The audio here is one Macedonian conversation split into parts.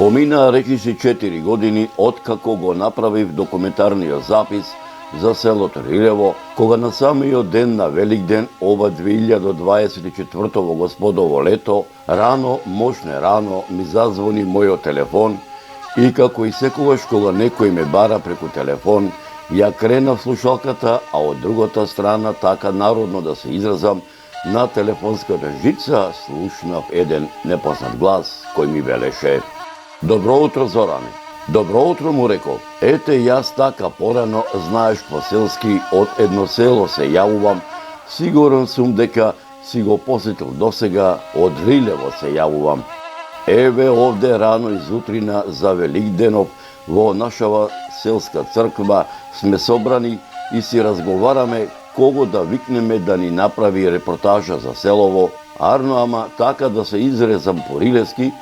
Помина речиси 4 години откако го направив документарниот запис за селото Рилево, кога на самиот ден на Великден ова 2024 господово лето, рано, мощне рано, ми зазвони мојот телефон и како и секогаш кога некој ме бара преку телефон, ја кренав слушалката, а од другата страна, така народно да се изразам, на телефонската жица слушнав еден непознат глас кој ми велеше: "Добро утро, Зоране." "Добро утро," му реков. "Ете, јас така порано, знаеш, по селски од едно село се јавувам. Сигурен сум дека си го посетил досега, од Рилево се јавувам. Еве овде рано изутрина за Великденов во нашава селска црква сме собрани и си разговараме кого да викнеме да ни направи репортажа за селово, арно ама така да се изрезам по рилевски,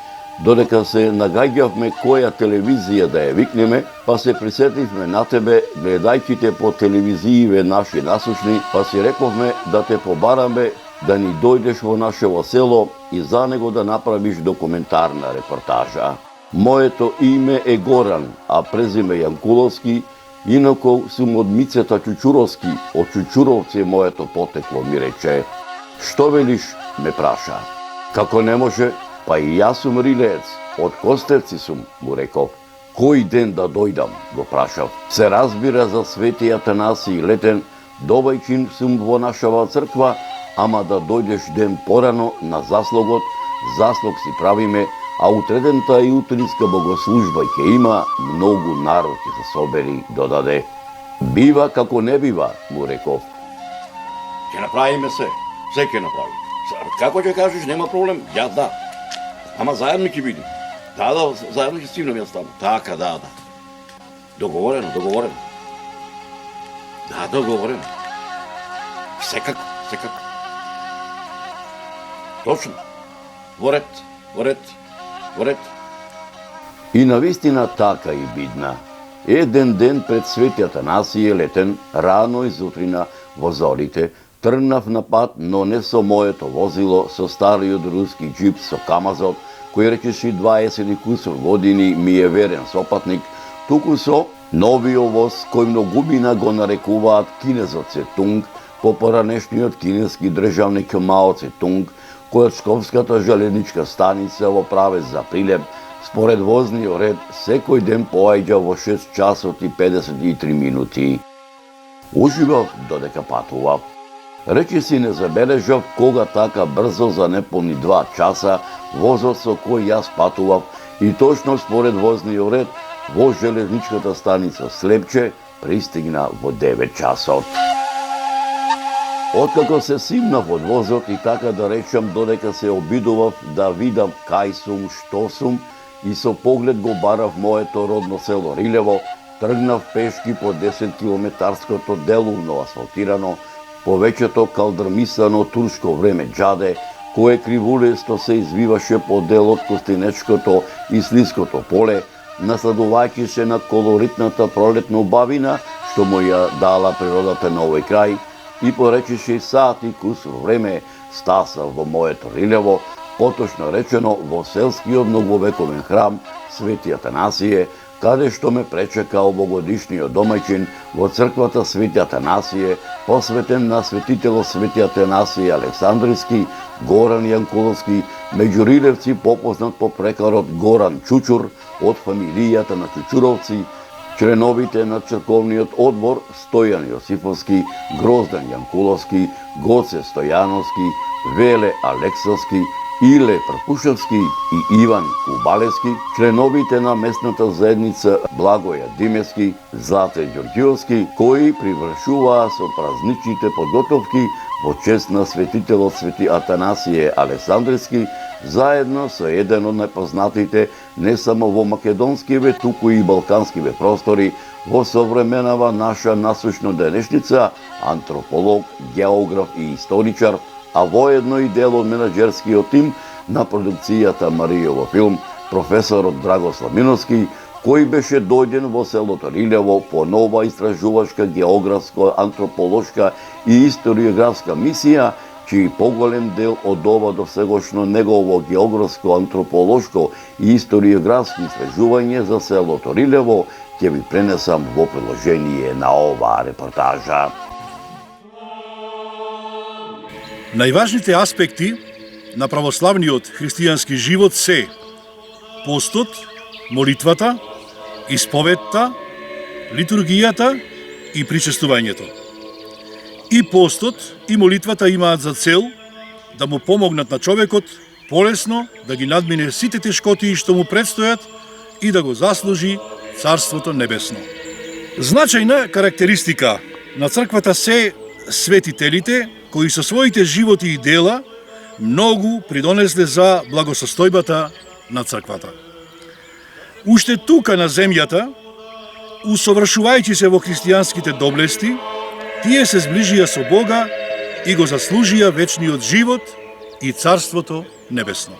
додека се нагаѓавме која телевизија да ја викнеме, па се присетивме на тебе, гледајќи те по телевизииве наши насушни, па си рековме да те побараме да ни дојдеш во нашево село и за него да направиш документарна репортажа. Моето име е Горан, а презиме Јанкуловски, инако сум од Мицета Чучуровски, од Чучуровци е моето потекло, ми рече. "Што велиш?" ме праша. "Како не може, па и јас сум рилеец, од Костевци сум," му реков. "Кој ден да дојдам?" го прашав. "Се разбира за Свети Атанасиј Летен, добајчин сум во нашава црква, ама да дојдеш ден порано на заслогот, заслог си правиме, а утредента и утринска богослужба ќе има, многу народ ќе се собери," додаде. "Бива како не бива," му реков. "Ќе направиме се ќе направиме. Како ќе кажеш, нема проблем, ја да. Ама заедно ќе биде. Да, заедно ќе стигнеме јас таму. Така, да. Договорено. Да, договорено. Секако. Точно. Во ред. И навистина така и бидна. Еден ден пред Свети Атанасиј Летен, рано изутрина во зорите, тргнав на пат, но не со моето возило, со стариот руски джип со камазот, кој речеши 20 и кусор години ми е верен сопатник, туку со новиот воз кој многубина го нарекуваат кинезот Цетунг, по поранешниот кинески државник Мао Цетунг, кој од Шковската железничка станица во правец за Прилеп, според возниот ред, секој ден поаѓа во 6 часот и 53 минути. Уживав додека патував. Речи си не забележав кога така брзо за неполни 2 часа возот со кој јас патував и точно според возниот ред во железничката станица Слепче пристигна во 9 часот. Откако се симнав од возот и така да речам додека се обидував да видам кај сум, што сум и со поглед го барав моето родно село Рилево, тргнав пешки по 10-километарското делумно асфалтирано, повеќето калдрмисано турско време џаде, кое кривулесто се извиваше по дел од Костинечкото и Слиското поле, насладувајќи се на колоритната пролетна убавина што му ја дала природата на овој крај, и поречеше сати кусор време стаса во моето Рилево, поточно речено во селскиот многовековен храм Свети Атанасије, каде што ме пречекал богодишниот домаќин во црквата Свети Атанасије, посветен на светителот Свети Атанасиј Александриски, Горан Јанкуловски, меѓу рилевци попознат по прекарот Горан Чучур, од фамилијата на Чучуровци, членовите на црковниот одбор Стојан Јосифовски, Гроздан Јанкуловски, Гоце Стојановски, Веле Алексовски, Иле Прпушевски и Иван Кубалевски, членовите на местната заедница Благоја Димевски, Злате Ѓорѓиовски, кои привршуваа со празничните подготовки во чест на светителот Свети Атанасије Александриски, заедно со еден од најпознатите не само во македонскиве, туку и балканскиве простори, во современава наша насушна денешница, антрополог, географ и историчар, а воедно и дел од менаџерскиот тим на продукцијата Маријово филм, професорот Драгослав Миновски, кој беше дојден во селото Рилево по нова истражувачка, географска, антрополошка и историографска мисија чиј поголем дел од ова досегошно негово географско, антрополошко и историографски истражување за селото Рилево ќе ви пренесам во приложение на оваа репортажа. Најважните аспекти на православниот христијански живот се постот, молитвата, исповетта, литургијата и причестувањето. И постот и молитвата имаат за цел да му помогнат на човекот полесно да ги надмине сите тешкотии што му предстојат и да го заслужи Царството Небесно. Значајна карактеристика на црквата се светителите кои со своите животи и дела многу придонесле за благосостојбата на црквата. Уште тука на земјата, усовршувајќи се во христијанските доблести, тие се зближија со Бога и го заслужија вечниот живот и Царството Небесно.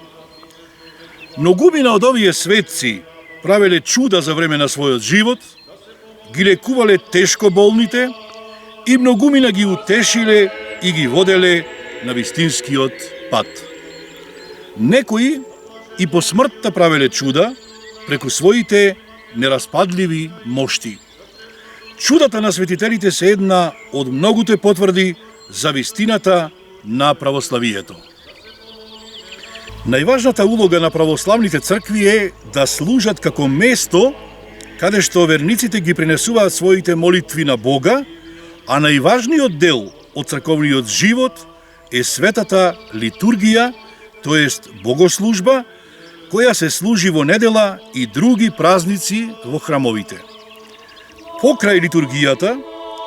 Многумина од овие светци правеле чуда за време на својот живот, ги лекувале тешко болните и многумина ги утешиле и ги воделе на вистинскиот пат. Некои и по смртта правеле чуда преку своите нераспадливи мошти. Чудата на светителите се една од многуте потврди за вистината на православието. Најважната улога на православните цркви е да служат како место каде што верниците ги пренесуваат своите молитви на Бога, а најважниот дел од црковниот живот е светата литургија, тоест богослужба, која се служи во недела и други празници во храмовите. Покрај литургијата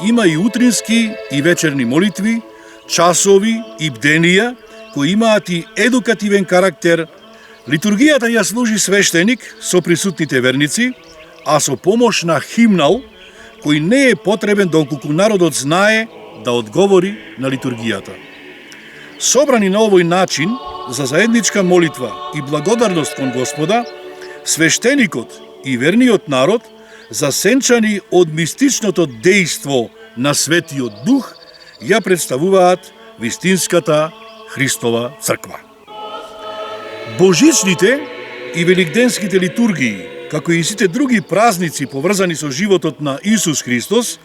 има и утрински и вечерни молитви, часови и бденија, кои имаат и едукативен карактер. Литургијата ја служи свештеник со присутните верници, а со помош на химнал, кој не е потребен доколку народот знае да одговори на литургијата. Собрани на овој начин за заедничка молитва и благодарност кон Господа, свештеникот и верниот народ, засенчани од мистичното дејство на Светиот Дух, ја представуваат вистинската Христова црква. Божичните и великденските литургии, како и сите други празници поврзани со животот на Исус Христос,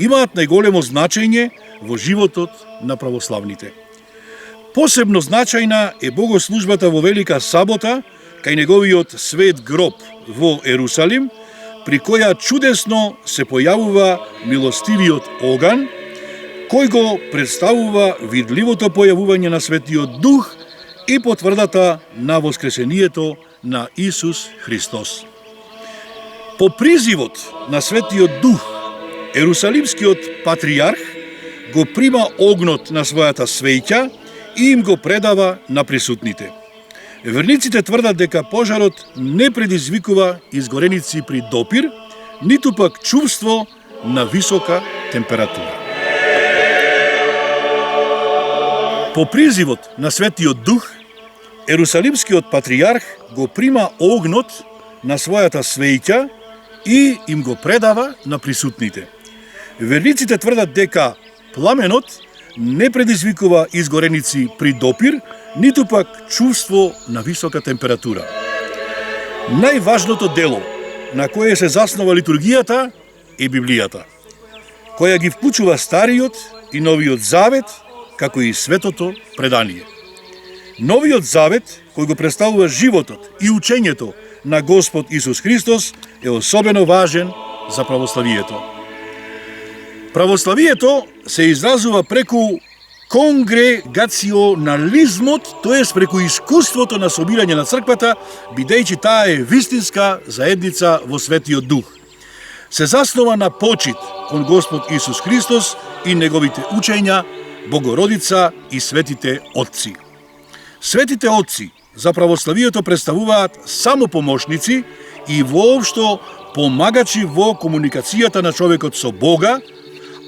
имаат најголемо значење во животот на православните. Посебно значајна е богослужбата во Велика Сабота, кај неговиот свет гроб во Ерусалим, при која чудесно се појавува милостивиот оган, кој го представува видливото појавување на Светиот Дух и потврдата на воскресението на Исус Христос. По призивот на Светиот Дух, Ерусалимскиот патријарх го прима огнот на својата свеќа и им го предава на присутните. Верниците тврдат дека пожарот не предизвикува изгореници при допир, ниту пак чувство на висока температура. По призивот на Светиот Дух, Ерусалимскиот патријарх го прима огнот на својата свеќа и им го предава на присутните. Верниците тврдат дека пламенот не предизвикува изгореници при допир, ниту пак чувство на висока температура. Најважното дело на кое се заснова литургијата е Библијата, која ги вклучува Стариот и Новиот Завет, како и Светото предание. Новиот Завет, кој го представува животот и учењето на Господ Исус Христос, е особено важен за православието. Православието се изразува преку конгрегационализмот, тоест преку искуството на собирање на црквата, бидејќи таа е вистинска заедница во Светиот Дух. Се заснова на почит кон Господ Исус Христос и неговите учења, Богородица и светите отци. Светите отци за православието представуваат само помошници и воопшто помагачи во комуникацијата на човекот со Бога,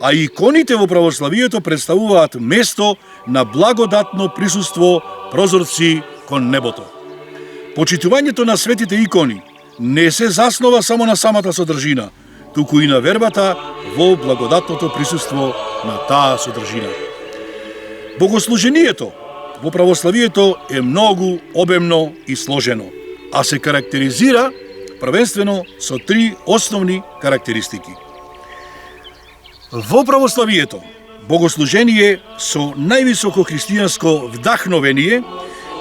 а иконите во православието представуваат место на благодатно присуство, прозорци кон небото. Почитувањето на светите икони не се заснова само на самата содржина, туку и на вербата во благодатното присуство на таа содржина. Богослужението во православието е многу обемно и сложено, а се карактеризира првенствено со три основни карактеристики. Во православието богослужение со највисоко христијанско вдахновение,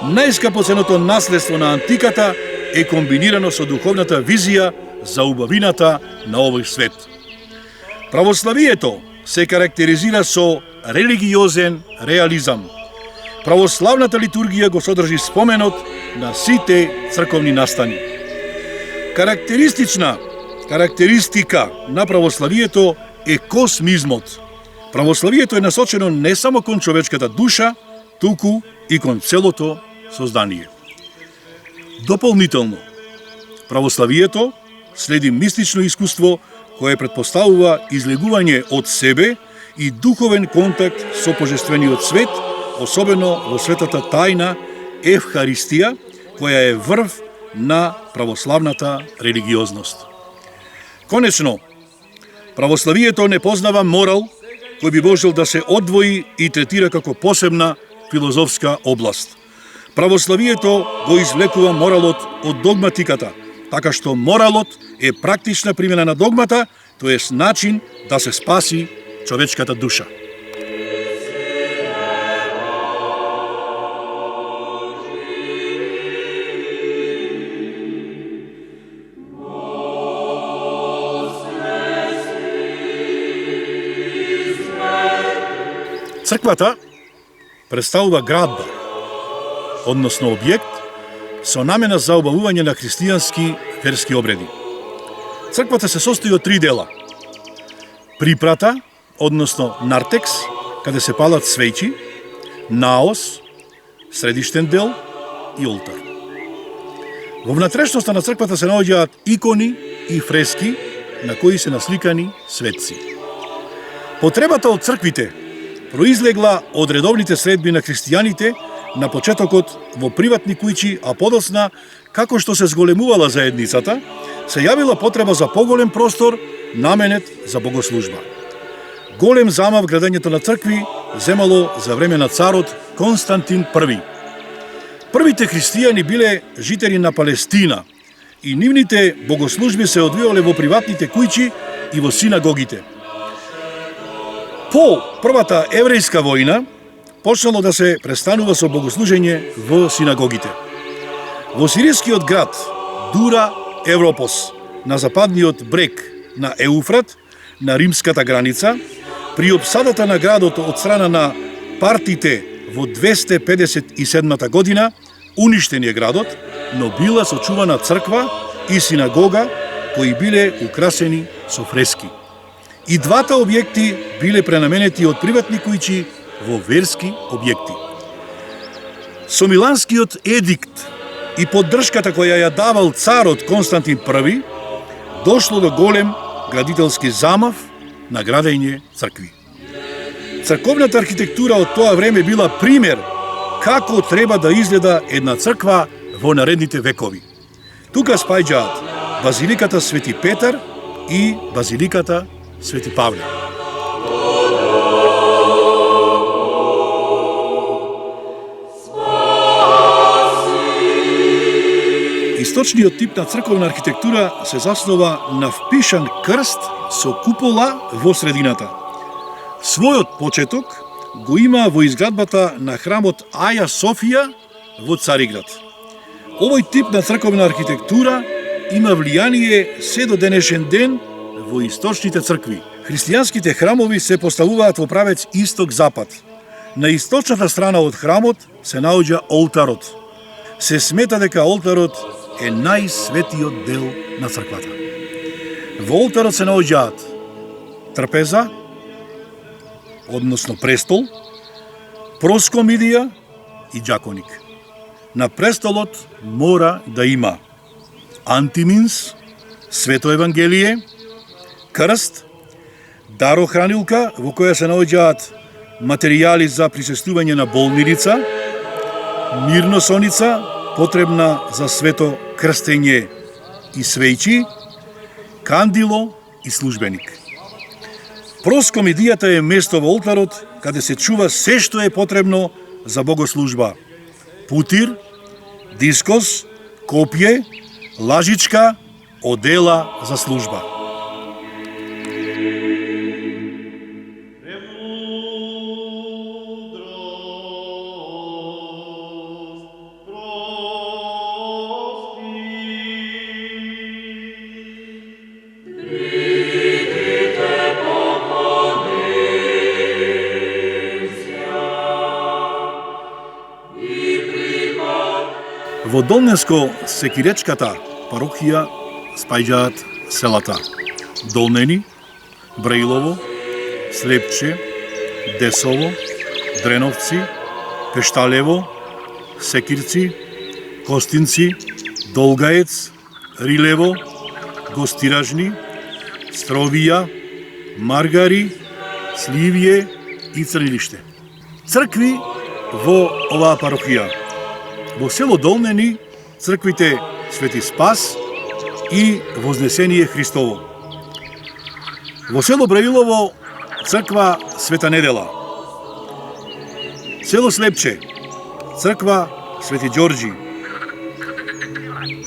најскапоценото наследство на антиката е комбинирано со духовната визија за убавината на овој свет. Православието се карактеризира со религиозен реализам. Православната литургија го содржи споменот на сите црковни настани. Карактеристика на православието е космизмот. Православието е насочено не само кон човечката душа, туку и кон целото создание. Дополнително, православието следи мистично искуство кое предпоставува излегување од себе и духовен контакт со божествениот свет, особено во светата тајна Евхаристија, која е врв на православната религиозност. Конечно, православието не познава морал кој би можел да се одвои и третира како посебна филозофска област. Православието го извлекува моралот од догматиката, така што моралот е практична примена на догмата, тоест начин да се спаси човечката душа. Црквата представува градба, односно објект со намена за обавување на христијански верски обреди. Црквата се состои од три дела. Припрата, односно нартекс, каде се палат свеќи, наос, средиштен дел и олтар. Во внатрешноста на црквата се наоѓаат икони и фрески на кои се насликани светци. Потребата од црквите произлегла од редовните средби на христијаните на почетокот во приватни куќи, а подосна, како што се зголемувала заедницата, се јавила потреба за поголем простор, наменет за богослужба. Голем замав градењето на цркви земало за време на царот Константин I. Првите христијани биле жители на Палестина и нивните богослужби се одвивале во приватните куќи и во синагогите. По првата еврејска војна почнало да се престанува со богослужење во синагогите. Во сирискиот град Дура Европос, на западниот брег на Еуфрат, на римската граница, при опсадата на градот од страна на партите во 257 година, уништен е градот, но била сочувана црква и синагога кои биле украсени со фрески. И двата објекти биле пренаменети од приватни куќи во верски објекти. Со Миланскиот едикт и поддршката која ја давал царот Константин I, дошло до голем градителски замав на градење цркви. Црковната архитектура од тоа време била пример како треба да изгледа една црква во наредните векови. Тука спаѓаат базиликата Свети Петар и базиликата Свети Павле. Источниот тип на црковна архитектура се заснова на впишан крст со купола во средината. Својот почеток го има во изградбата на храмот Аја Софија во Цариград. Овој тип на црковна архитектура има влијание се до денешен ден во источните цркви. Христијанските храмови се поставуваат во правец исток-запад. На источната страна од храмот се наоѓа олтарот. Се смета дека олтарот е најсветиот дел на црквата. Во олтарот се наоѓаат трпеза, односно престол, проскомидија и џаконик. На престолот мора да има антиминс, свето евангелие, крст, дарохранилка во која се наоѓаат материјали за присуствување на болнирица, мирносоница, потребна за свето крстење и свеќи, кандило и службеник. Проскомидијата е место во олтарот каде се чува се што е потребно за богослужба. Путир, дискос, копје, лажичка, одела за служба. Во Долненско секиречката парохија спаѓаат селата Долнени, Брејлово, Слепче, Десово, Дреновци, Пешталево, Секирци, Костинци, Долгаец, Рилево, Гостиражни, Стровија, Маргари, Сливје и Црнилиште. Цркви во оваа парохија. Во село Долнени црквите Свети Спас и Вознесение Христово. Во село Брејлово црква Света Недела. Село Слепче црква Свети Ѓорѓи.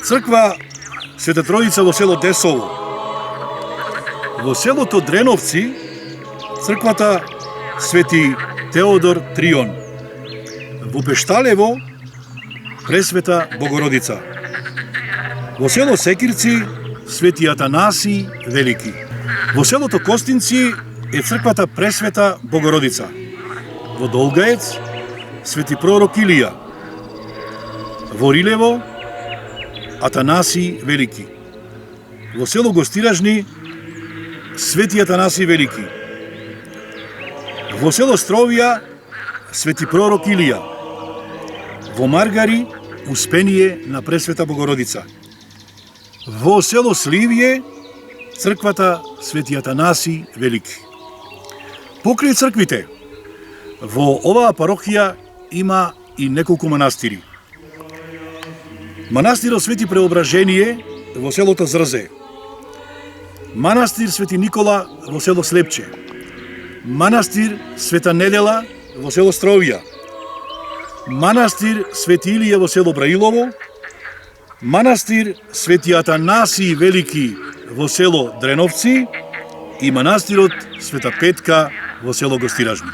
Црква Света Тројица во село Десово. Во селото Дреновци црквата Свети Теодор Трион. Во Пешталево Пресвета Богородица. Во село Секирци Свети Атанаси Велики. Во селото Костинци е црквата Пресвета Богородица. Во Долгаец Свети пророк Илија. Во Рилево Атанаси Велики. Во село Гостиражни Свети Атанаси Велики. Во село Стровија Свети пророк Илија. Во Маргари Успение на Пресвета Богородица. Во село Сливје црквата Свети Атанаси Велики. Покрај црквите во оваа парохија има и неколку манастири. Манастирот Свети Преображение во селото Зрзе. Манастир Свети Никола во село Слепче. Манастир Света Недела во село Стровија. Манастир Свети Илија во село Браилово, манастир Свети Атанаси Велики во село Дреновци и манастирот Света Петка во село Гостиражни.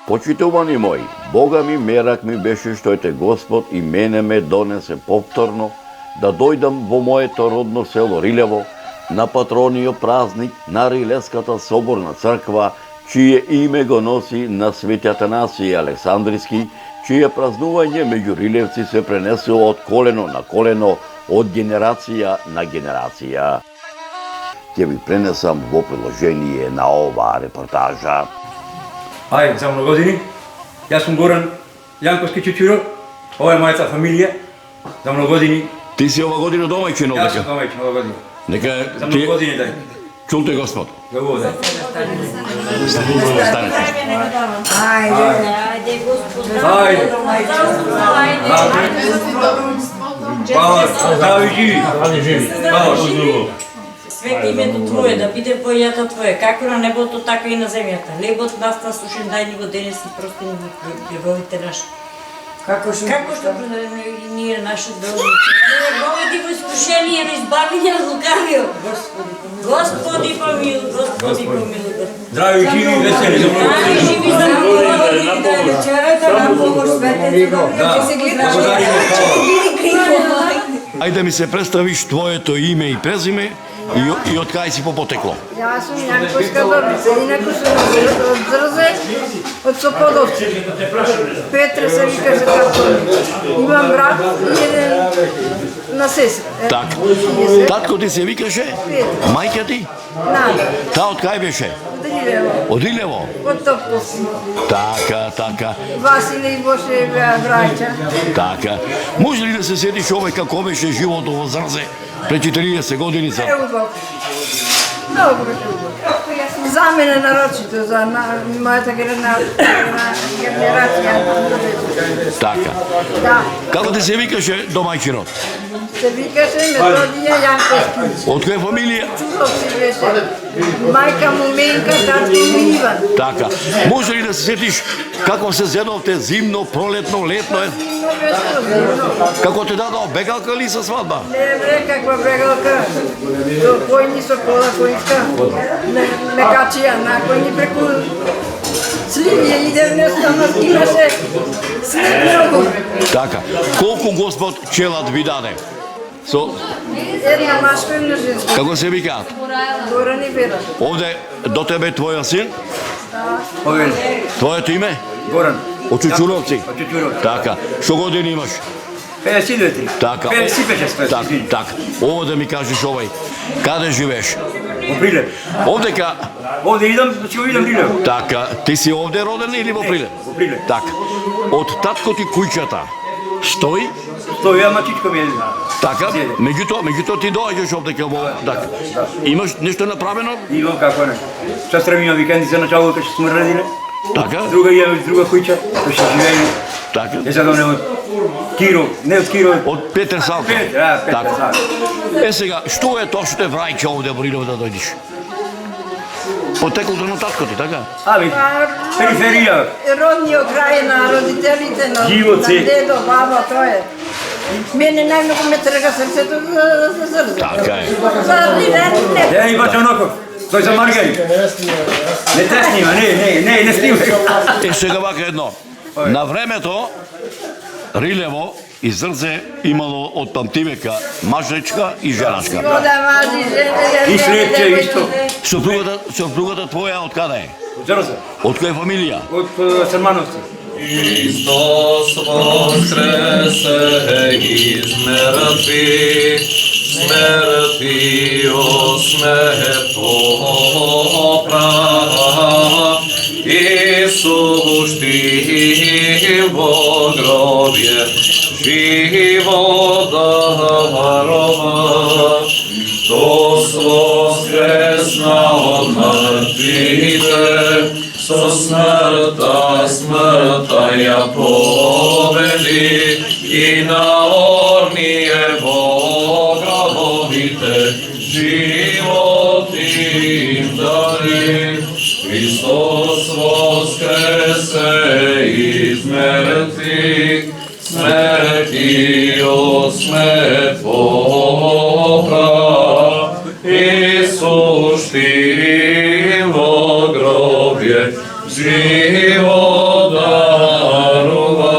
Почитувани мои, Бога ми мерак ми беше што ете Господ и мене ме донесе повторно да дојдам во моето родно село Рилево на патрониот празник на Рилеската соборна црква, чие име го носи на Свети Атанасија Александриски, чие празнување меѓу рилевци се пренесува од колено на колено, од генерација на генерација. Ќе ви пренесам во приложение на оваа репортажа. Ај, за много години. Јас сум Горан Јанковски Чучуро. Ова е мојата фамилија. За много години. Ти си ова година домаќин Јас сум домаќин ова година. Нека За много години дај. чул те Господ. Говор дај. Станете. Ајде, Господи. Ајде. Пала, здрави живи. Пала. Свето името Твое, да биде војата Твоја, како на небото, така и на земјата. Лебот нас насушен дај ни го денес и прости ни гревовите наши. Како што ние наши должници. Не доведи во искушение, но избавиња од лукавиот. Господи помилуј, Господи помилуј. Здрави живи, весели. Здрави живи за Бога. Вчерата на помош, светец, Да, благодариме, пала. Ајде ми се представиш твоето име и презиме и од кај си попотекло. Јас сум Јанковска бабица, инаку сум од Зрзе, од Соколовци. Петре се викаше како. Имам брат и еден на сестра. Така. Татко ти се викаше? Мајка ти? Нада, Та од кај беше? од Рилево, Од Илево? од Топовци. Така. Василе и Боше беа браќа. Така. Може ли да се седиш овој како беше животот во Зрзе пред 40 години? Преубав. Добро. Како јас За мене нарочито, за моята генерација. Така. Да, Како ти се викаше домаќинот? се викаше Методија Јанковски. Од која фамилија? Чудовци беше. Мајка му Менка, татко му Иван. Така. Може ли да се сетиш како се зедовте зимно, пролетно, летно? Зимно беше зимно. Како те дадо бегалка ли со свадба? Не бре, каква брегалка. До којни со кола којска. Мекачија, на којни преку Сливија иде внесено, имаше снег многу. Така. Колку Господ челад ви даде? Со Една машка и една женска. како се викаат? Горан и Вера. Овде до тебе твоја син? Овен, Твоето име? Горан. Од Чучуровци? Од Чучуровци. Така. Што години имаш? 52. Така. 56. Така. Ово да ми кажеш овај. Каде живееш? Во Прилеп. Овдека. Овде идам, ќе го видам Прилеп. Така. Ти си овде роден или во Прилеп? Во Прилеп. Така. Од татко ти кујчата стои? Тоа ја мачичко ми е. Така. Меѓутоа ти доаѓаш овдека во така. Имаш нешто направено? Имам како не. Сестра ми има викендица на чалото што сме радиле. Така. Друга имаме друга куќа, што ќе живееме. Така. Е сега не од Киро, не од Киро. Од Петер Салка. Петер Салка. Е сега, што е тоа што те враќа овде во Рилево да дојдеш? Потеклото на татко ти, така? Ами, периферија. Родниот крај на родителите, на Живоци. дедо, баба, тоа е. Мене најмногу ме трга срцето за зрза. Така е. Е, и бача Ноков. Тој за Маргари. Не те снима, не снима. Е сега вака едно. На времето Рилево и Зрце имало од памтивека мажечка и женачка. Вода мажи, И срепче исто. Сопругата твоја од каде е? Од Зрце. Од која фамилија? Од Срмановци. Христос воскресе из мертвих, смертио смерто прав, Исус ти во гробе живот дарова, Христос воскресна од мртвите, со смртта ја победи и на орние во гробовите живот им дари. Христос воскресе из мертвих, смертио смрт попра, Исус ти во гробе живот дарува.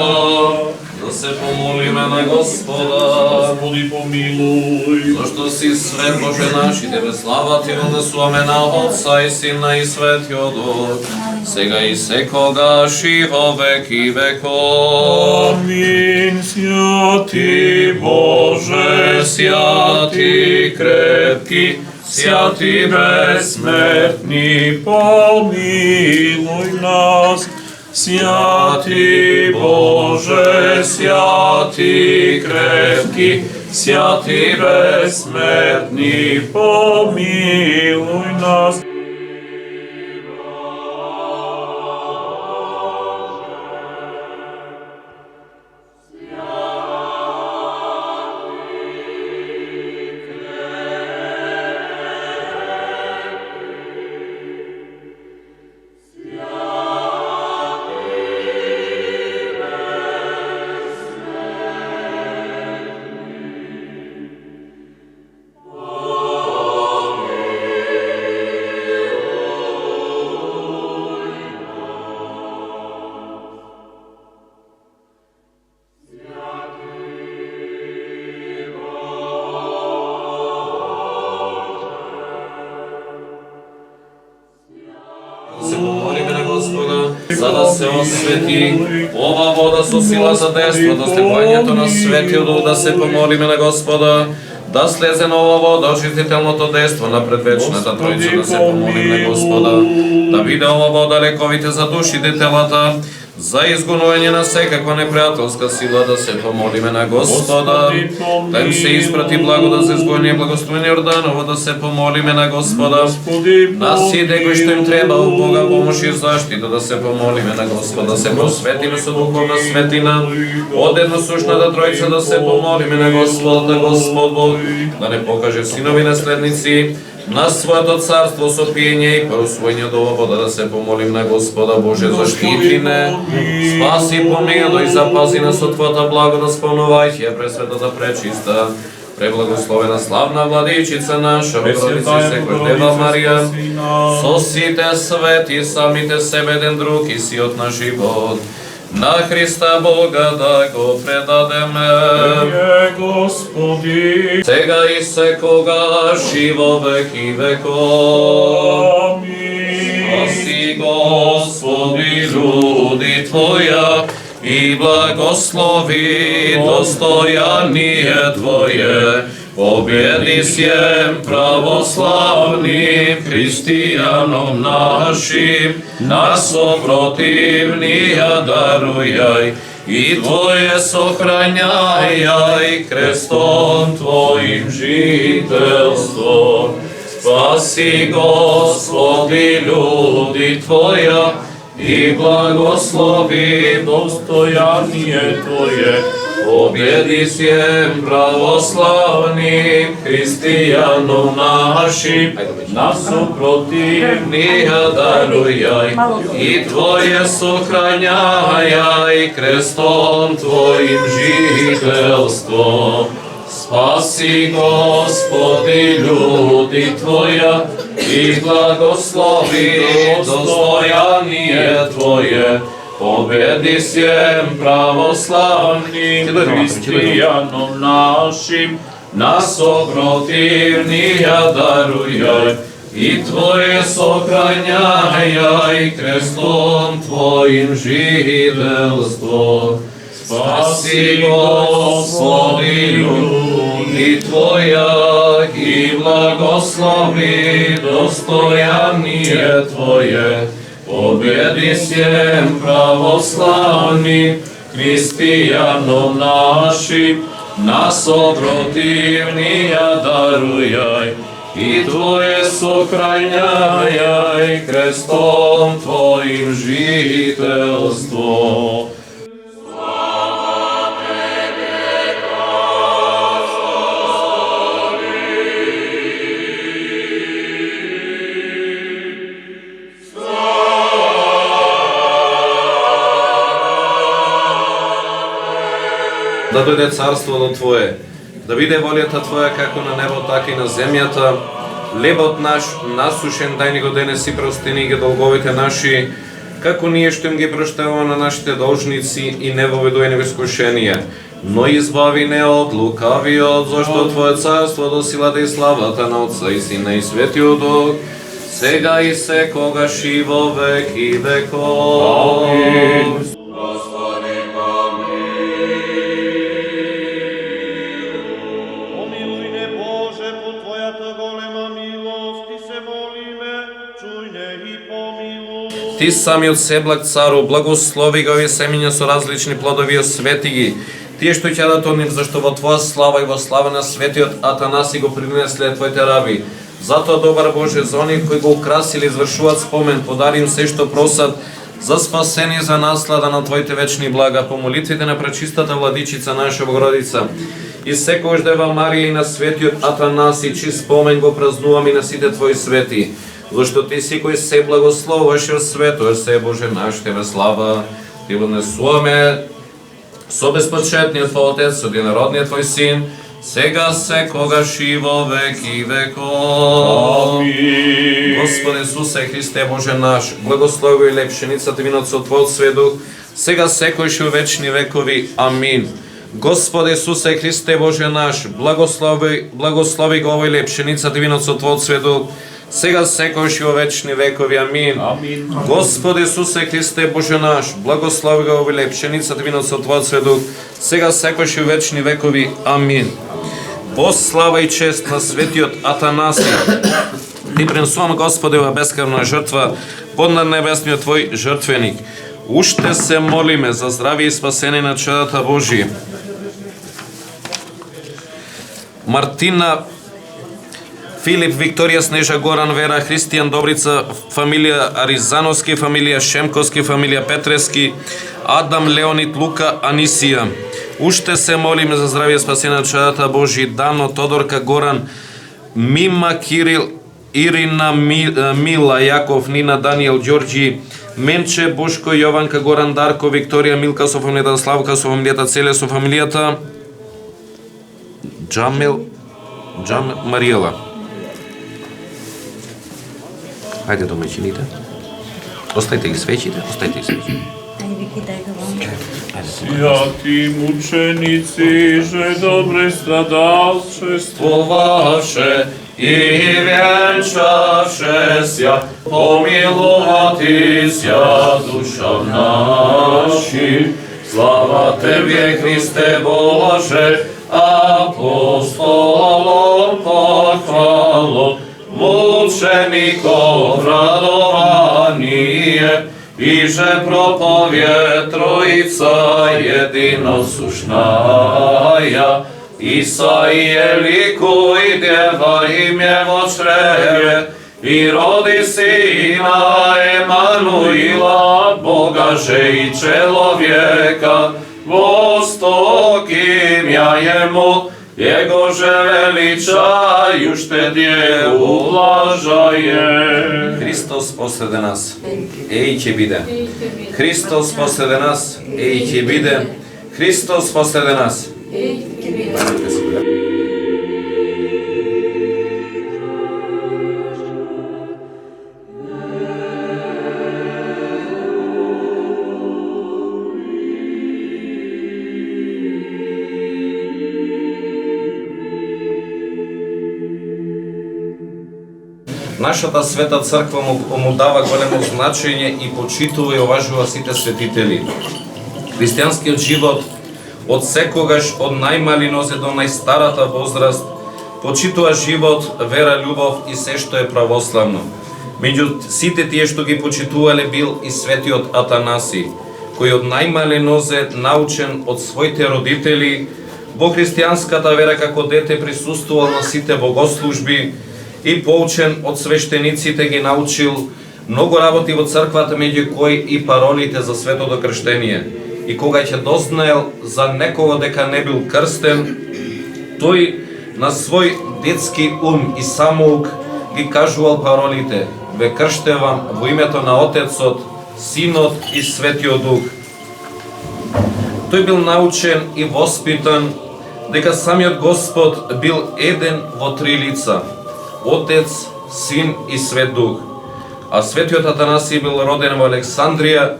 Да се помолиме на Господа. Господи помилуј. Зашто си свет Боже наш и Тебе слава Ти вознесуваме на Отца и Сина и Светиот Дух, сега и секогаш и во веки веков. Амин. Святи Боже, святи крепки, святи безсмертни, помилуј нас. Святи Боже, святи крепки, святи безсмертни, помилуј нас. Се помолиме на Господа, за да се освети ова вода со сила за действо, да степањето на Светиот Дух, да се помолиме на Господа, да слезе на ова вода оживителното действо на предвечната Тројца, да се помолиме на Господа, да биде ова вода лековите за душите телата, За изгонување на секаква непријателска сила да се помолиме на Господа. Да им се испрати благодат за изгонје благословен Јорданово да се помолиме на Господа. На сите кои што им треба у Бога помош и заштита да се помолиме на Господа. Се просветиме со духовна светлина. Од едносушната Тројца да се помолиме на Господа, Господ Бог да не покаже синови наследници на своето царство со пиење и просвојње до вода да се помолим на Господа Боже, заштити не, спаси, помилуј и запази нас од Твојата благодат, спомнувајќи ја пресветата пречиста, преблагословена славна владичица наша, Богородица и секој Дева Марија, со сите свети, самите себе еден друг и сиот на живот. На Христа Бога да го предадеме. Господи, Сега и секогаш и во веки веков. Спаси, Господи, люди Твоја и благослови достојание Твое. Победи сјем православни христијаном нашим, нас противнија дарујај и Твое сохрањај крестом Твоим жителство. Спаси, Господи, люди Твоја и благослови достојание Твое. Победи сјем православни христијаном нашим, нас противнија дарујај и Твое сохрањај крестом Твоим жителство. Спаси, Господи, люди Твоја и благослови достојание Твое. Победи сјем православни христијаном нашим, нас противнија дарујај и Твое сохрањај крестом Твоим жителство. Спаси, Господи, люди Твоја и благослови достојание Твое. Победи сјем православни христијаном нашим, нас противнија дарујај и Твое сохрањај крестом Твоим жителство. Да дојде царството Твое, да биде волјата Твоја како на небо, така и на земјата. Лебот наш насушен дај ни го денес и прости ни ги долговите наши, како ние што им ги проштеваме на нашите должници и не воведувај ни во искушение, но избави не од лукавиот, зашто Твое царство до силата и славата на Отца и Сина и Светиот Дух, сега и секогаш и во веки веков. Амин. Ти самиот Себлак цару, благослови го овие семења со различни плодови, освети ги. Тие што ќе дадат оним, зашто во Твоја слава и во слава на светиот Атанаси го принесле Твоите раби. Затоа, добар Боже, за оние кои го украсили, извршуваат спомен, подари им се што просат за спасение, за наслада на Твоите вечни блага, по молитвите на пречистата владичица наша Богородица и секојаш Дева Марија и на светиот Атанаси, чиј спомен го празнуваме и на сите Твои свети. Зашто Ти си кој се благословуваш од светој, се Боже наш, Тебе слава, Ти го несуваме со безпочетниот Твој Отец, со единородниот Твој Син, сега секогаш и во веки веков. Амин. Господи Исусе Христе Боже наш, благослови и лепшеницата винот со Твојот сведух, сега секојаш и во вечни векови. Амин. Господи Исусе Христе Боже наш, благослови го овој лепшеницата винот со Твојот сведух, сега секојаш и во вечни векови. Амин. Амин. Господи Исусе Христе Боже наш, благослови го овој лепшеницата винот со Твојот сведух, сега секојаш и во вечни векови. Амин. Во слава и чест на светиот Атанаси, Ти принесувам, Господи, ова бескрвна жртва под над небесниот Твој жртвеник. Уште се молиме за здравие и спасение на чадата Божие. Мартина, Филип, Викторија, Снежа, Горан, Вера, Христијан, Добрица, фамилија Аризановски, фамилија Шемковски, фамилија Петрески, Адам, Леонид, Лука, Анисија. Уште се молиме за здравие и спасение на чадата Божие. Дано, Тодорка, Горан, Мима, Кирил, Ирина, Мила, Јаков, Нина, Даниел, Ѓорѓи, Менче, Бошко, Јованка, Горан, Дарко, Викторија, Милка со фамилијата Славка, со фамилијата Целе, со фамилијата Джамел, Мариела. Хајде домаќините. Остајте ги свеќите, остајте ги свеќите. Ајде, Вики, дај го вам. Святи мучениci, že dobre stradalčествоваше и венчаше ся, помилувати ся душам нашим. Слава Тебе, Христе Боже, апостолом похвало, мучеников радование, и же проповед Троица единосушная, Исаия ликуй, Дева имя во чреве, и роди Сина Емануила, Бога же и человека, восток имя Ему, Jego że veličaju štedje ulažaje. Hristos posrede nas, ej će bide. Hristos posrede nas, ej će bide. Hristos posrede nas. Нашата света црква му дава големо значење и почитува и уважува сите светители. Христијанскиот живот од секогаш, од најмали нозе до најстарата возраст, почитува живот, вера, љубов и се што е православно. Меѓу сите тие што ги почитувале бил и светиот Атанаси, кој од најмали нозе, научен од своите родители, во христијанската вера како дете присуствувал на сите богослужби, и поучен од свештениците ги научил многу работи во црквата, меѓу кои и паролите за светото крштение. И кога ќе дознаел за некого дека не бил крстен, тој на свој детски ум и самоук ги кажувал паролите: ве крштевам во името на Отецот, Синот и Светиот Дух. Тој бил научен и воспитан дека самиот Господ бил еден во три лица: Отец, Син и Свет Дух. А светиот Атанаси бил роден во Александрија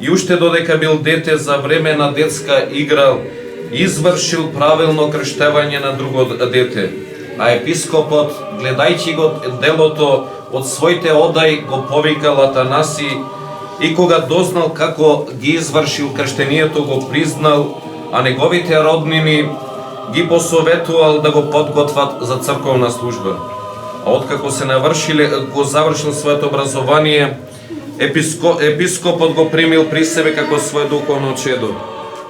и уште додека бил дете за време на детска игра извршил правилно крштевање на друго дете. А епископот, гледајќи го делото од своите одај, го повикал Атанаси и кога дознал како ги извршил крштението, го признал, а неговите роднини ги посоветувал да го подготват за црковна служба. А откако се го завршил своето образование, епископот го примил при себе како свој духовно чедо,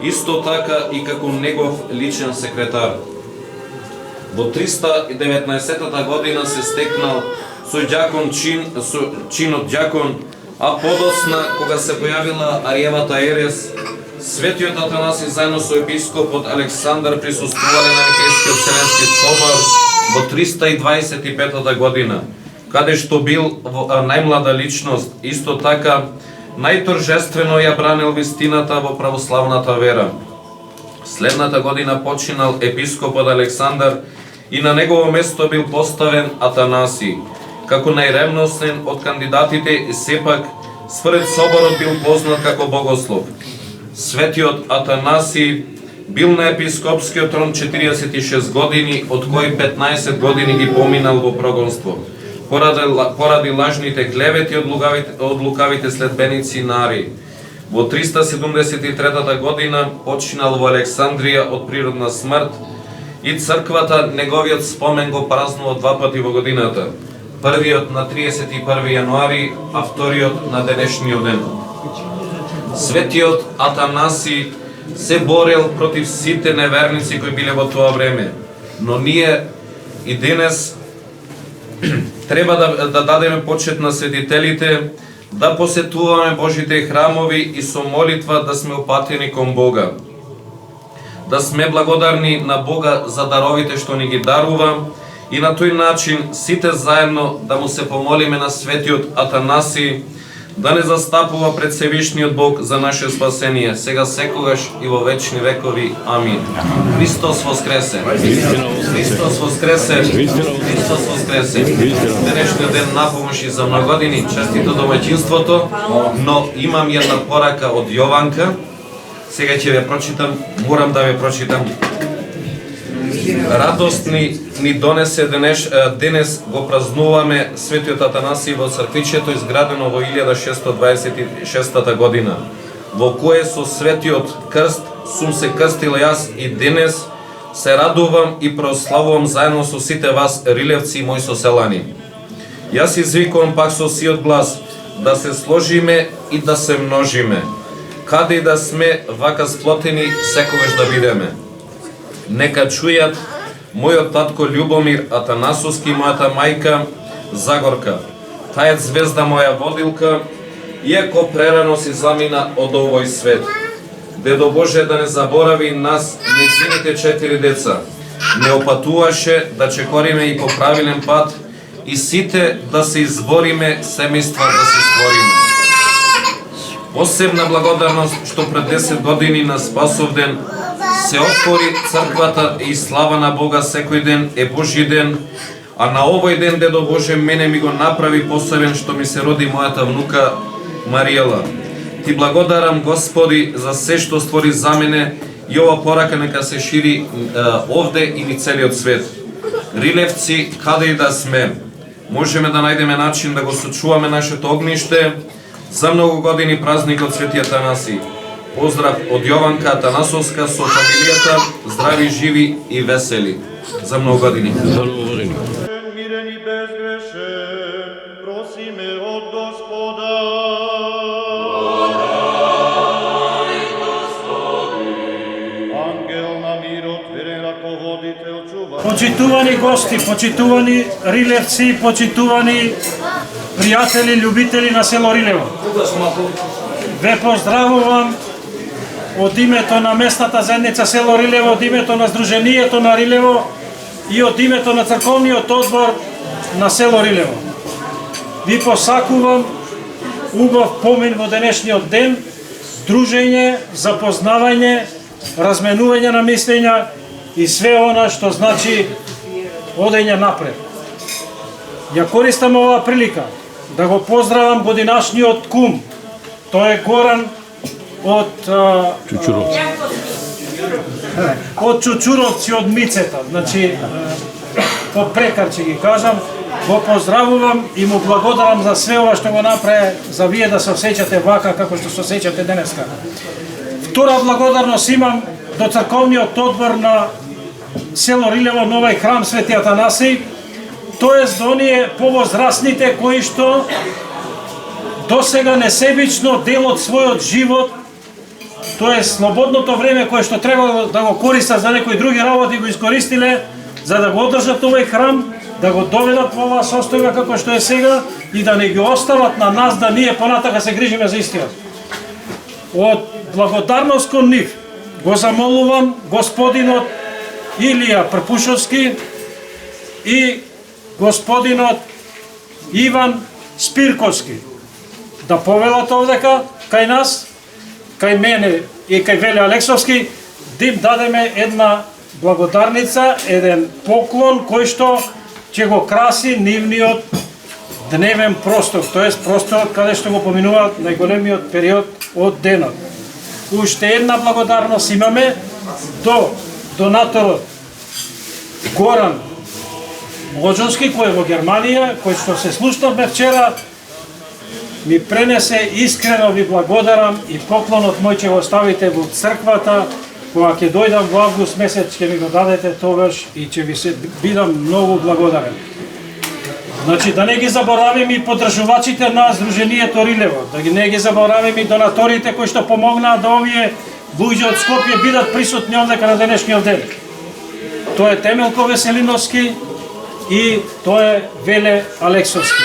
исто така и како негов личен секретар. Во 319 година се стекнал со чинот ѓакон, а подосна, кога се појавила Ариевата ерес, светиот Атанаси заедно со епископот Александар присуствувале на Никејскиот Вселенски собор во 325 година, каде што бил најмлада личност, исто така најторжествено ја бранил вистината во православната вера. Следната година починал епископот Александар и на негово место бил поставен Атанаси, како најревностен од кандидатите и сепак според соборот бил познат како богослов. Светиот Атанаси бил на епископскиот трон 46 години, од кои 15 години ги поминал во прогонство, поради лажните клевети од лукавите следбеници Нари. Во 373 година починал во Александрија од природна смрт и црквата неговиот спомен го празнува два пати во годината. Првиот на 31 јануари, а вториот на денешниот ден. Светиот Атанаси се борел против сите неверници кои биле во тоа време. Но ние и денес треба да дадеме почет на светителите, да посетуваме Божите храмови и со молитва да сме опатени кон Бога. Да сме благодарни на Бога за даровите што ни ги дарува и на тој начин сите заедно да му се помолиме на светиот Атанаси да не застапува пред Севишниот Бог за наше спасение, сега секогаш и во вечни векови. Амин. Христос воскресе! Христос воскресе! Христос воскресе! Денешниот ден напомош и за многодини, честито домаќинството, но имам една порака од Јованка. Сега ќе ве прочитам, морам да ве прочитам. Радост ни донесе денес го празнуваме Светиот Атанаси во црквичето изградено во 1626 година, во кое со Светиот крст сум се крстил јас и денес се радувам и прославувам заедно со сите вас, рилевци и мои соселани. Јас извикувам пак со сиот глас да се сложиме и да се множиме. Каде и да сме вака сплотени, секогаш да бидеме. Нека чујат мојот татко Љубомир Атанасовски и мојата мајка Загорка, тајат звезда моја водилка, иако прерано си замина од овој свет. Дедо Боже да не заборави нас, нејзините 4 деца, не опатуваше да чекориме и по правилен пат и сите да се избориме семејства да се створиме. Посебна благодарност што пред 10 години на Спасовден се отвори црквата и слава на Бога секој ден е Божи ден, а на овој ден Дедо Боже мене ми го направи посебен што ми се роди мојата внука Мариела. Ти благодарам Господи за се што створи за мене и ова порака нека се шири овде и ни целиот свет. Рилевци, каде и да сме, можеме да најдеме начин да го сочуваме нашето огниште за многу години празникот Свети Атанаси. Поздрав од Јованка Атанасовска со фамилијата, здрави, живи и весели. За многу години. Мирен и безгрешен, просиме од Господа. Ангел на мирот, верен раководител, чува. Почитувани гости, почитувани рилевци, почитувани пријатели, љубители на село Рилево. Ве поздравувам од името на местната заедница село Рилево, од името на Сдруженијето на Рилево и од името на црковниот одбор на село Рилево. Ви посакувам убав помин во денешниот ден, дружење, запознавање, разменување на мислења и све она што значи одење напред. Ја користам оваа прилика да го поздравам годинашниот кум. Тој е Горан од Чучуровци, од Мицета, значи по прекар ќе ги кажам, го поздравувам и му благодарам за све ова што го направи за вие да се осеќате вака како што се осеќате денеска. Втора благодарност имам до црковниот одбор на село Рилево, новај храм Свети Атанаси, тоест до оние повозрасните кои што досега несебично дел од својот живот, тоест слободното време кое што треба да го користат за некои други работи, го искористиле за да го одржат овој храм, да го доведат во оваа состојба како што е сега и да не ги остават на нас да ние понатака се грижиме за истиот. Од благодарност кон нив го замолувам господинот Илија Прпушовски и господинот Иван Спирковски да повелат овдека кај нас, кај мене и кај Веле Алексовски, да им дадеме една благодарница, еден поклон кој што ќе го краси нивниот дневен простор, тоест просторот каде што го поминуваат најголемиот период од денот. Уште една благодарност имаме до донаторот Горан Моджонски, кој е во Германија, кој што се слушнавме вчера, ми пренесе искрено ви благодарам и поклонот мој ќе го ставите во црквата, кога ќе дојдам во август месец ќе ми го дадете тогаш и ќе ви се бидам многу благодарен. Значи да не ги забораваме и поддржувачите на Сдруженијето Рилево, да не ги забораваме и донаторите кои што помогнаа да овие луѓе од Скопје бидат присутни овдека на денешниот ден. Тоа е Темелко Веселиновски и тоа е Веле Алексовски.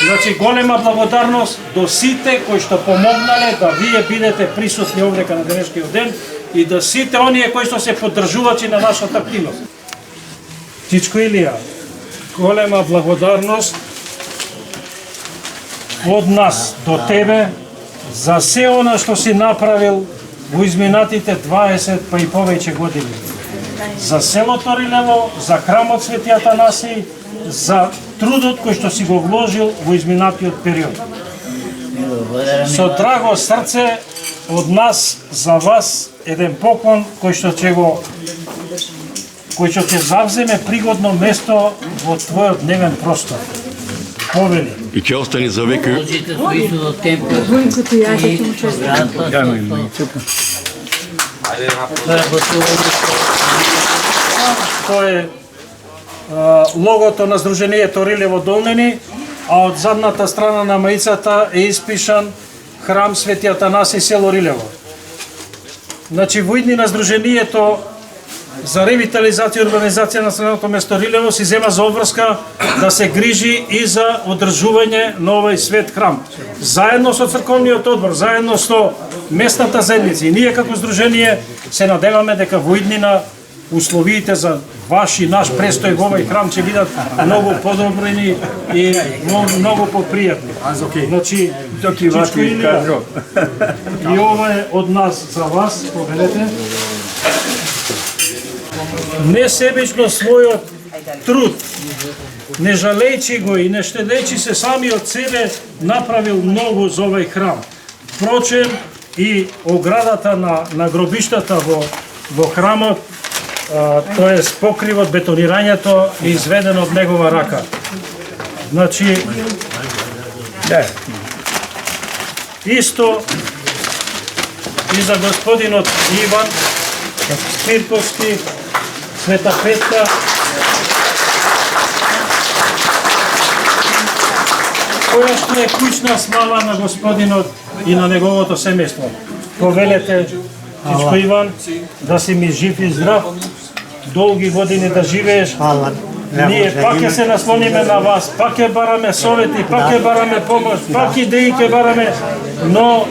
Значи голема благодарност до сите кои што помогнале да вие бидете присутни овдека на денешниот ден и да сите оние кои што се поддржувачи на нашата активност. Чичко Илија, голема благодарност од нас до тебе за се она што си направил во изминатите 20 па и повеќе години. За селото Рилево, за храмот Свети Атанасий, за трудот кој што си го вложил во изминатиот период. Со драго срце од нас за вас еден поклон кој што ќе завземе пригодно место во твојот дневен простор. Повели. И ќе остане за веки. Можете со Исусот темпо. Тоа е логото на Сдруженијето Рилево Долнени, а од задната страна на маицата е испишан храм Свети Атанасий село Рилево. Значи во идни на Сдруженијето за ревитализација и урбанизација на населеното место Рилево си зема за обврска да се грижи и за одржување на овој свет храм. Заедно со црковниот одбор, заедно со местната заедница и ние како здружение се надеваме дека во иднина условиите за ваш и наш престој во овој храм ќе бидат многу подобрени и многу попријатни. Значи, Чичко Илија, и ова е од нас за вас, повелете. Не себично својот труд, не жалејќи го и не штедејќи се сами од себе, направил многу за овој храм. Впрочем, и оградата на гробиштата во храмот, тоа е покривот, бетонирањето е изведено од негова рака. Значи, исто и за господинот Иван Спирковски, Света Петка, која што е куќна слава на господинот и на неговото семејство. Повелете, Чичко Иван, да си ми жив и здрав, долги години да живееш. Ние пак ќе се наслониме на вас, пак ќе бараме совети, пак ќе бараме помош, пак идеи ќе бараме, но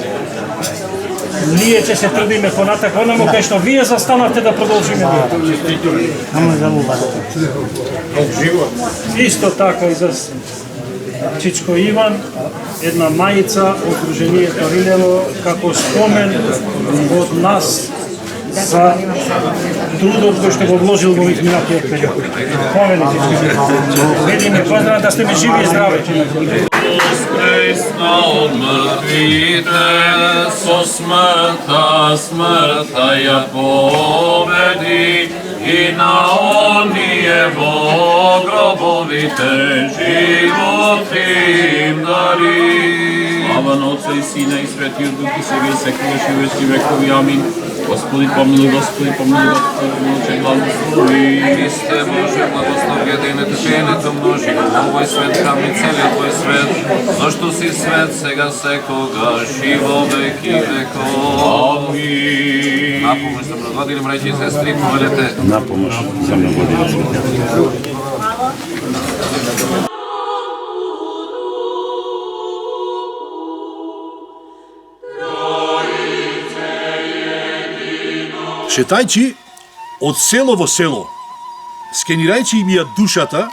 ние ќе се трудиме понатак, онаму кај што вие застанавте да продолжиме. Исто така и за Чичко Иван, една мајица од Сдруженијето Рилево, како спомен од нас за трудот кој што го вложил во изминатиот период. Повели, Чичко Иван. Видиме, поздрав да сте ми живи и здрави. Воскресна од мртвите, со смртта ја победи, и на оние во гробовите живот им дари. Слава на Отца и Сина и Светиот Дух и сега и секогаш и веки векови. Амин. Господи помилуј, Господи помилуј, Господи помилуј, благослови. Христе Боже, благослови единете пиенето множи во овој свет, храм и целиот твој свет, зашто си свет сега секогаш и во веки веков. Амин. На помош за многогодини, браќи и сестри, повелете. На помош за многогодини, свети. Шетајќи од село во село, скенирајќи им ја душата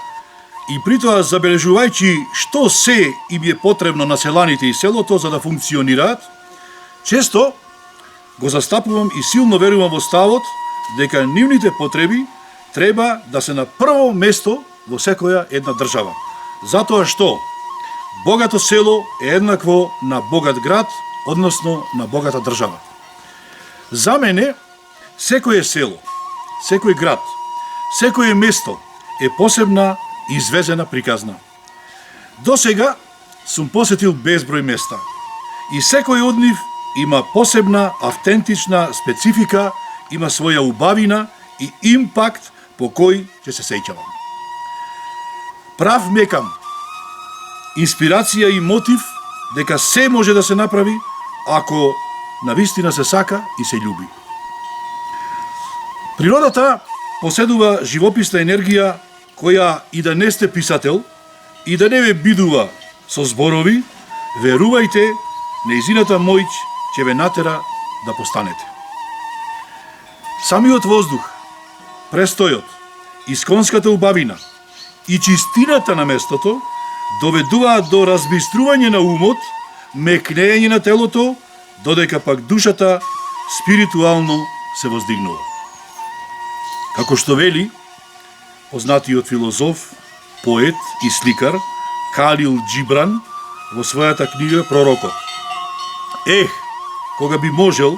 и притоа забележувајќи што се им е потребно на селаните и селото за да функционираат, често го застапувам и силно верувам во ставот дека нивните потреби треба да се на прво место во секоја една држава. Затоа што богато село е еднакво на богат град, односно на богата држава. За мене, секој село, секој град, секој место е посебна и извезена приказна. До сега сум посетил безброј места и секој од нив има посебна, автентична специфика, има своја убавина и импакт по кој ќе се сеќавам. Прав мекам инспирација и мотив дека се може да се направи ако навистина се сака и се љуби. Природата поседува живописна енергија која и да не сте писател и да не ве бидува со зборови, верувајте, нејзината моќ ќе ве натера да постанете. Самиот воздух, престојот, исконската убавина и чистината на местото доведуваат до разбистрување на умот, мекнење на телото, додека пак душата спиритуално се воздигнува. Како што вели познатиот филозоф, поет и сликар Калил Џибран во својата книга Пророкот. Кога би можел,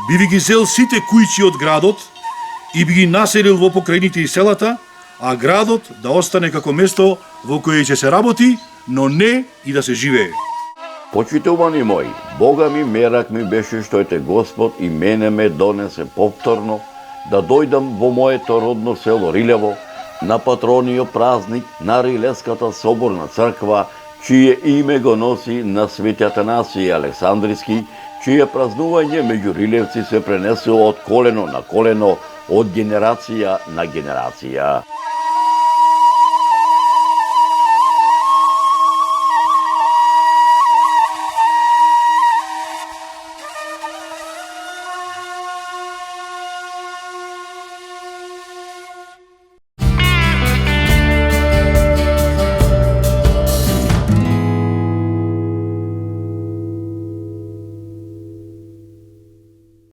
би ви ги зел сите кујчи од градот и би ги населил во покрајните и селата, а градот да остане како место во кое ќе се работи, но не и да се живее. Почитувани мои, Бога ми мерак ми беше што ете Господ и мене ме донесе повторно да дојдам во моето родно село Рилево на патрониот празник на Рилеската соборна црква, чие име го носи на Свети Атанасија Александриски, чие празнување меѓу рилевци се пренесува од колено на колено, од генерација на генерација.